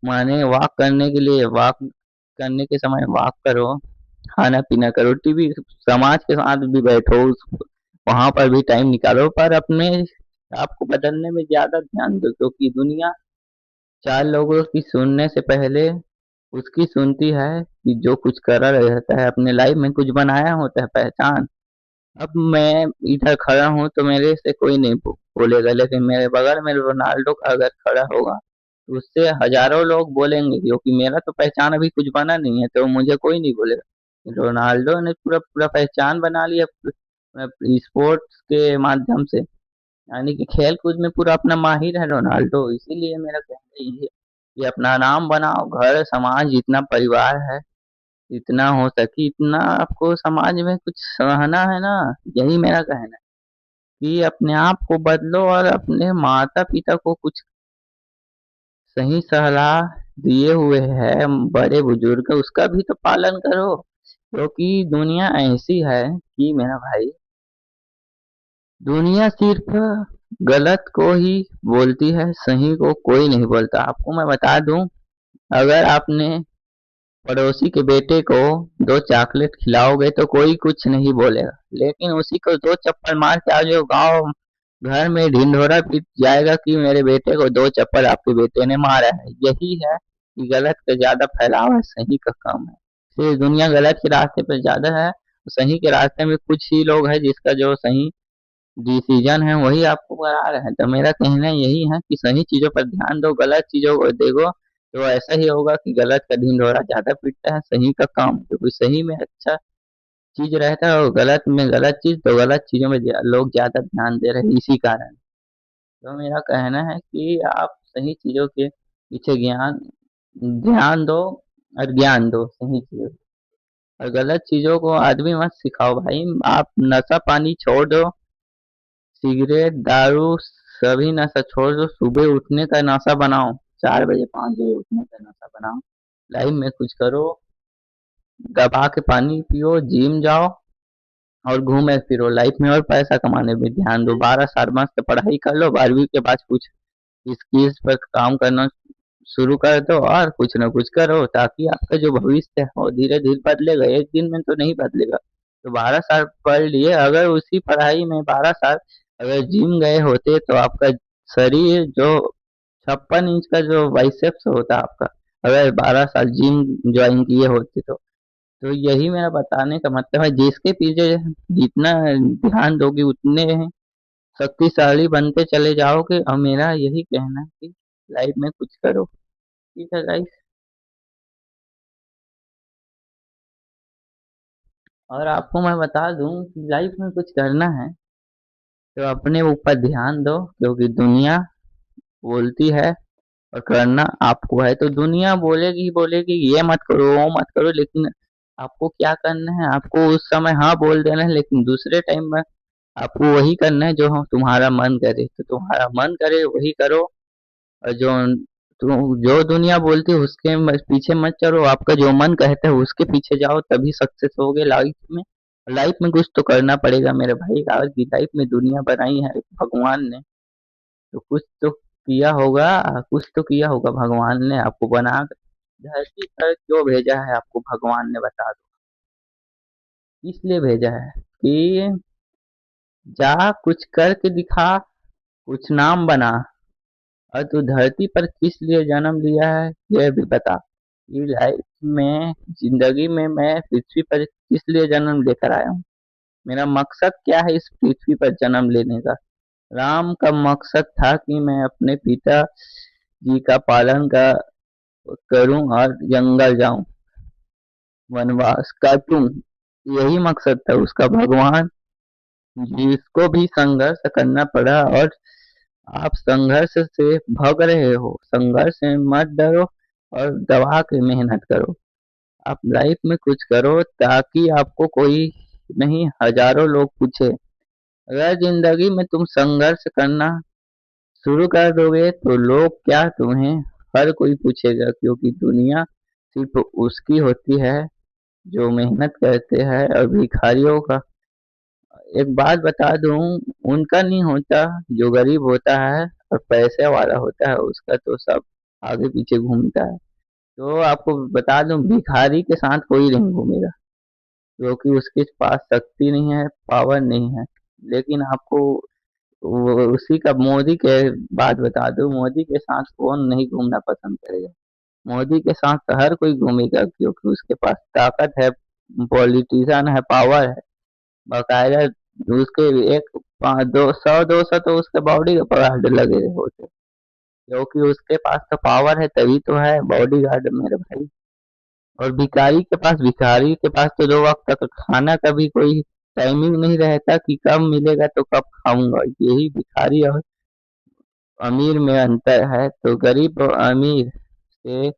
माने वॉक करने के लिए वॉक करने के समय वॉक करो, खाना पीना करो, टीवी समाज के साथ भी बैठो, वहां पर भी टाइम निकालो, पर अपने आपको बदलने में ज्यादा ध्यान दो, क्योंकि दुनिया चार लोगों की सुनने से पहले उसकी सुनती है कि जो कुछ कर रहा रहता है, अपने लाइफ में कुछ बनाया होता है पहचान। अब मैं इधर खड़ा हूँ तो मेरे से कोई नहीं बोलेगा, लेकिन मेरे बगल में रोनाल्डो का अगर खड़ा होगा तो उससे हजारों लोग बोलेंगे, क्योंकि मेरा तो पहचान अभी कुछ बना नहीं है तो मुझे कोई नहीं बोलेगा। रोनाल्डो ने पूरा पूरा पहचान बना लिया स्पोर्ट्स के माध्यम से, यानी कि खेल कूद में पूरा अपना माहिर है रोनाल्डो। इसीलिए मेरा कहना ये है कि अपना नाम बनाओ, घर समाज जितना परिवार है, इतना हो सके इतना आपको समाज में कुछ रहना है ना। यही मेरा कहना है कि अपने आप को बदलो और अपने माता पिता को कुछ सही सलाह दिए हुए है बड़े बुजुर्ग, उसका भी तो पालन करो, क्योंकि दुनिया ऐसी है कि मेरा भाई, दुनिया सिर्फ गलत को ही बोलती है, सही को कोई नहीं बोलता। आपको मैं बता दूं, अगर आपने पड़ोसी के बेटे को दो चॉकलेट खिलाओगे तो कोई कुछ नहीं बोलेगा, लेकिन उसी को दो चप्पल मार के आ जाओ गाँव घर में ढिंढोरा पीट जाएगा कि मेरे बेटे को दो चप्पल आपके बेटे ने मारा है। यही है कि गलत का ज्यादा फैलाव है, सही का कम है। फिर दुनिया गलत के रास्ते पे ज्यादा है, सही के रास्ते में कुछ ही लोग हैं जिसका जो सही डिसीजन है वही आपको करा रहे हैं। तो मेरा कहना यही है कि सही चीजों पर ध्यान दो, गलत चीजों को देखो तो ऐसा ही होगा कि गलत का ढिंढोरा ज्यादा पीटता है, सही का कम, क्योंकि सही में अच्छा चीज रहता है और गलत में गलत चीज, तो गलत चीजों में लोग ज्यादा ध्यान दे रहे हैं इसी कारण। तो मेरा कहना है कि आप सही चीजों के पीछे ज्ञान ध्यान दो और ज्ञान दो सही चीजों, और गलत चीजों को आदमी मत सिखाओ भाई। आप नशा पानी छोड़ दो, सिगरेट दारू सभी नशा छोड़ दो, सुबह उठने का नशा बनाओ, 4 बजे 5 बजे उठने का नशा बनाओ, लाइफ में कुछ करो, दबा के पानी पियो, जिम जाओ और घूमे फिरो लाइफ में, और पैसा कमाने में ध्यान दो। 12 साल मस्त पढ़ाई कर लो, 12वीं के बाद कुछ स्किल्स पर काम करना शुरू कर दो और कुछ ना कुछ करो, ताकि आपका जो भविष्य है वो धीरे धीरे बदलेगा, एक दिन में तो नहीं बदलेगा। तो 12 साल पढ़ लिए, अगर उसी पढ़ाई में 12 साल अगर जिम गए होते तो आपका शरीर जो 56 इंच का जो बाइसेप्स होता आपका, अगर 12 साल जिम ज्वाइन किए होते तो यही मेरा बताने का मतलब है, जिसके पीछे जितना ध्यान दोगे उतने शक्तिशाली बनते चले जाओगे। और मेरा यही कहना है कि लाइफ में कुछ करो। ठीक है गाइस, और आपको मैं बता दूं कि लाइफ में कुछ करना है तो अपने ऊपर ध्यान दो, क्योंकि दुनिया बोलती है और करना आपको है। तो दुनिया बोलेगी ही बोलेगी ये मत करो वो मत करो, लेकिन आपको क्या करना है, आपको उस समय हाँ बोल देना है, लेकिन दूसरे टाइम में आपको वही करना है जो तुम्हारा मन करे। तो तुम्हारा मन करे वही करो, और जो दुनिया बोलती है उसके पीछे मत चलो, आपका जो मन कहता है उसके पीछे जाओ, तभी सक्सेस होगे लाइफ में। लाइफ में कुछ तो करना पड़ेगा मेरे भाई, आज की लाइफ में दुनिया बनाई है भगवान ने, तो कुछ तो किया होगा, कुछ तो किया होगा भगवान ने आपको बना धरती पर क्यों भेजा है आपको भगवान ने बता दो, इसलिए भेजा है कि जा कुछ करके दिखा, कुछ नाम बना, और तू धरती पर किस लिए जन्म लिया है यह भी बता। ये लाइफ में जिंदगी में मैं पृथ्वी पर किस लिए जन्म लेकर आया हूँ, मेरा मकसद क्या है इस पृथ्वी पर जन्म लेने का। राम का मकसद था कि मैं अपने पिता जी का पालन का करूं और जंगल जाऊं, वनवास काटूं, यही मकसद था उसका। भगवान जिसको भी संघर्ष करना पड़ा, और आप संघर्ष से भाग रहे हो, संघर्ष से मत डरो और दबा के मेहनत करो। आप लाइफ में कुछ करो ताकि आपको कोई नहीं हजारों लोग पूछे। अगर जिंदगी में तुम संघर्ष करना शुरू कर दोगे तो लोग क्या तुम्हें हर कोई पूछेगा, क्योंकि दुनिया सिर्फ उसकी होती है जो मेहनत करते हैं, और भिखारियों का एक बात बता दूं, उनका नहीं होता जो गरीब होता है और पैसे वाला होता है उसका तो सब आगे पीछे घूमता है। तो आपको बता दूं, भिखारी के साथ कोई नहीं घूमेगा, क्योंकि उसके पास शक्ति नहीं है, पावर नहीं है। लेकिन आपको उसी का मोदी के बात बता दूं, मोदी के साथ कौन नहीं घूमना पसंद करेगा। मोदी के साथ तो हर कोई घूमेगा, क्योंकि उसके पास ताकत है, पॉलिटिशियन है, पावर है, बाकायदा। उसके एक 200 तो उसके बॉडी गार्ड लगे होते, क्योंकि उसके पास तो पावर है, तभी तो है बॉडी गार्ड मेरे भाई। और भिखारी के पास तो 2 वक्त तक खाना का भी कोई टाइमिंग नहीं रहता कि कब मिलेगा तो कब खाऊंगा। यही भिखारी और अमीर में अंतर है। तो गरीब और अमीर से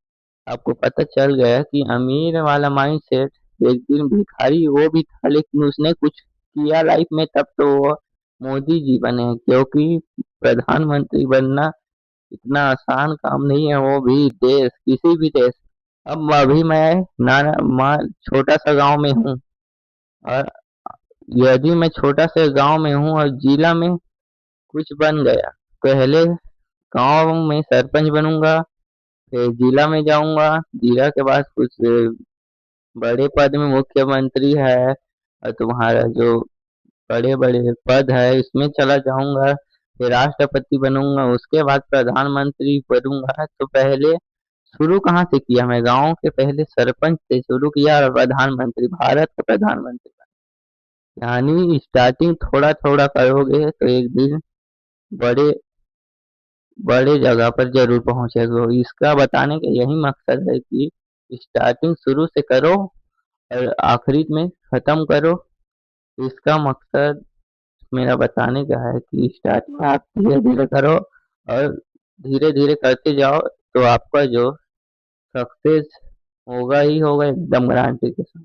आपको पता चल गया कि अमीर वाला माइंड सेट एक दिन भिखारी वो भी था, लेकिन उसने कुछ किया लाइफ में, तब तो वो मोदी जी बने हैं। क्योंकि प्रधानमंत्री बनना इतना आसान काम नहीं है, वो भी देश, किसी भी देश। अब अभी मैं नाना माँ छोटा सा गांव में हूँ, और यदि मैं छोटा सा गांव में हूँ और जिला में कुछ बन गया, पहले गांव में सरपंच बनूंगा, फिर जिला में जाऊंगा, जिला के बाद कुछ बड़े पद में मुख्यमंत्री है, और तुम्हारा जो बड़े बड़े पद है इसमें चला जाऊंगा, फिर राष्ट्रपति बनूंगा, उसके बाद प्रधानमंत्री बनूंगा। तो पहले शुरू कहाँ से किया, मैं गांव के पहले सरपंच से शुरू किया और प्रधानमंत्री, भारत का प्रधानमंत्री बना। यानी स्टार्टिंग थोड़ा थोड़ा करोगे तो एक दिन बड़े बड़े जगह पर जरूर पहुंचेगा। इसका बताने का यही मकसद है कि स्टार्टिंग शुरू से करो और आखिरी में खत्म करो। इसका मकसद मेरा बताने का है कि स्टार्टिंग आप धीरे धीरे करो और धीरे धीरे करते जाओ, तो आपका जो सक्सेस होगा ही होगा, एकदम गारंटी के साथ।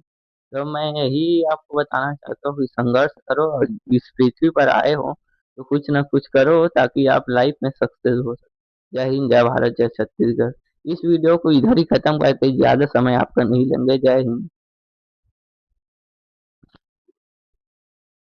तो मैं यही आपको बताना चाहता हूँ कि संघर्ष करो, और इस पृथ्वी पर आए हो तो कुछ ना कुछ करो, ताकि आप लाइफ में सक्सेस हो सके। जय हिंद, जय भारत, जय छत्तीसगढ़। इस वीडियो को इधर ही खत्म करते, ज्यादा समय आपका नहीं लेंगे। जय हिंद।